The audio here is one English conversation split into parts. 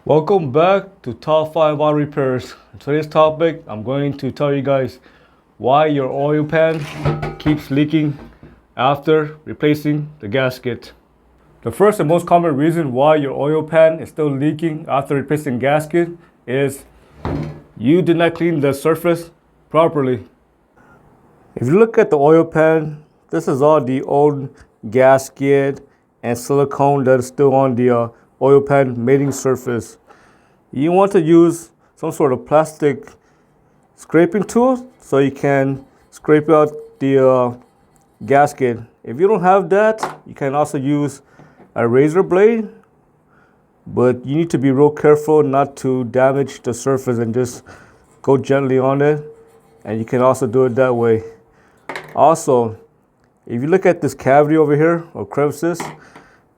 Welcome back to Top 5 Auto Repairs. In today's topic, I'm going to tell you guys why your oil pan keeps leaking after replacing the gasket. The first and most common reason why your oil pan is still leaking after replacing gasket is you did not clean the surface properly. If you look at the oil pan, this is all the old gasket and silicone that is still on the oil pan mating surface. You want to use some sort of plastic scraping tool so you can scrape out the gasket. If you don't have that, you can also use a razor blade, but you need to be real careful not to damage the surface and just go gently on it, and you can also do it that way. Also, if you look at this cavity over here or crevices,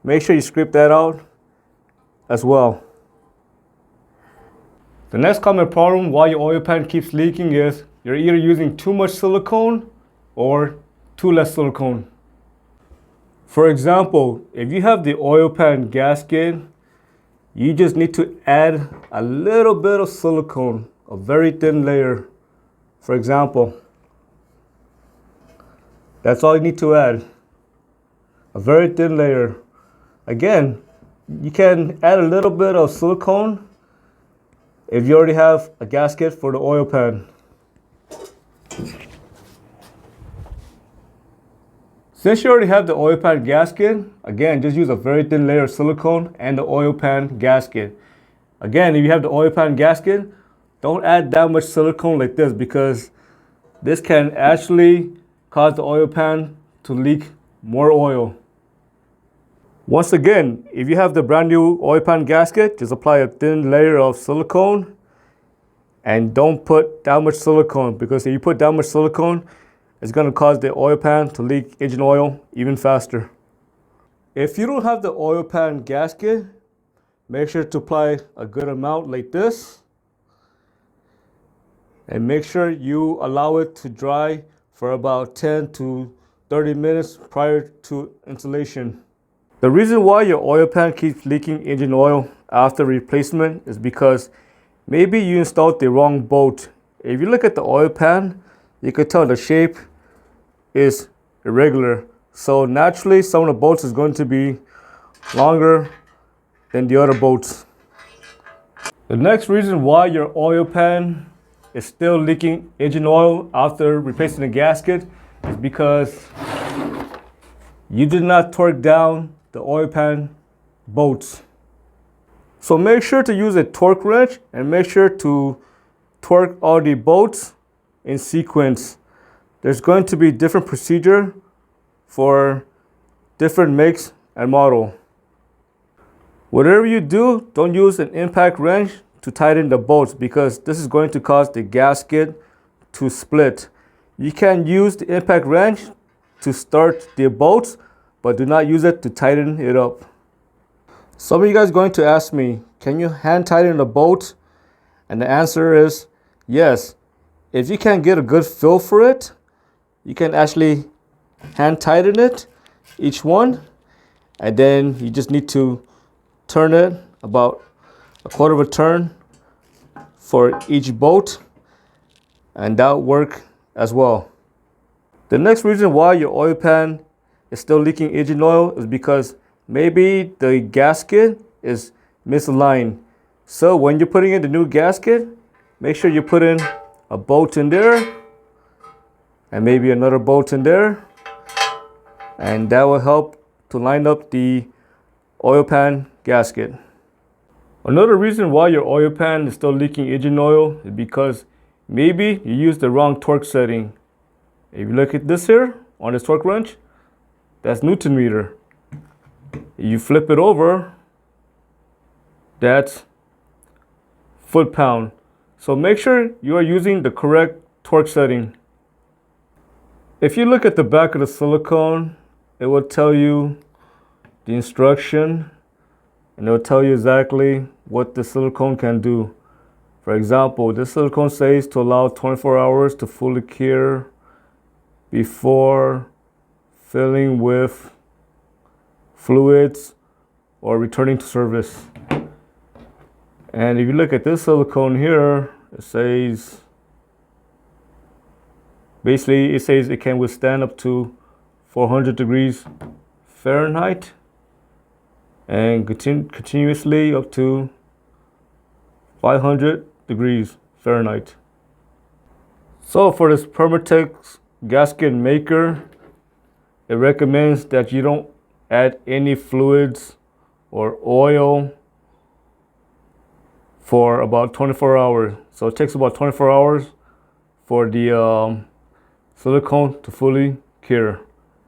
make sure you scrape that out as well. The next common problem why your oil pan keeps leaking is you're either using too much silicone or too less silicone. For example, if you have the oil pan gasket, you just need to add a little bit of silicone, a very thin layer. For example, that's all you need to add, a very thin layer. Again, you can add a little bit of silicone if you already have a gasket for the oil pan. Since you already have the oil pan gasket, again, just use a very thin layer of silicone and the oil pan gasket. Again, if you have the oil pan gasket, don't add that much silicone like this, because this can actually cause the oil pan to leak more oil. Once again, if you have the brand new oil pan gasket, just apply a thin layer of silicone and don't put that much silicone, because if you put that much silicone, it's going to cause the oil pan to leak engine oil even faster. If you don't have the oil pan gasket, make sure to apply a good amount like this, and make sure you allow it to dry for about 10 to 30 minutes prior to installation. The reason why your oil pan keeps leaking engine oil after replacement is because maybe you installed the wrong bolt. If you look at the oil pan, you can tell the shape is irregular. So naturally, some of the bolts is going to be longer than the other bolts. The next reason why your oil pan is still leaking engine oil after replacing the gasket is because you did not torque down the oil pan bolts. So make sure to use a torque wrench and make sure to torque all the bolts in sequence. There's going to be different procedure for different makes and model. Whatever you do, don't use an impact wrench to tighten the bolts, because this is going to cause the gasket to split. You can use the impact wrench to start the bolts, but do not use it to tighten it up. Some of you guys are going to ask me, can you hand tighten the bolt? And the answer is yes. If you can't get a good feel for it, you can actually hand tighten it, each one, and then you just need to turn it about a quarter of a turn for each bolt, and that will work as well. The next reason why your oil pan is still leaking engine oil is because maybe the gasket is misaligned. So when you're putting in the new gasket, make sure you put in a bolt in there and maybe another bolt in there, and that will help to line up the oil pan gasket. Another reason why your oil pan is still leaking engine oil is because maybe you used the wrong torque setting. If you look at this here on this torque wrench, that's Newton meter. You flip it over, that's foot pound. So make sure you are using the correct torque setting. If you look at the back of the silicone, it will tell you the instruction, and it will tell you exactly what the silicone can do. For example, this silicone says to allow 24 hours to fully cure before filling with fluids or returning to service. And if you look at this silicone here, it says, basically it says it can withstand up to 400 degrees Fahrenheit and continuously up to 500 degrees Fahrenheit. So for this Permatex gasket maker, it recommends that you don't add any fluids or oil for about 24 hours. So it takes about 24 hours for the silicone to fully cure.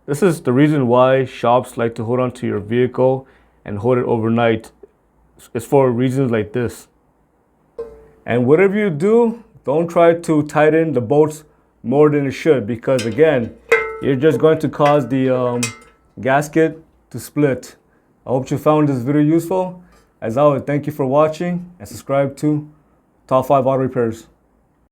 This is the reason why shops like to hold on to your vehicle and hold it overnight. It's for reasons like this. And whatever you do, don't try to tighten the bolts more than it should, because again, you're just going to cause the gasket to split. I hope you found this video useful. As always, thank you for watching and subscribe to Top 5 Auto Repairs.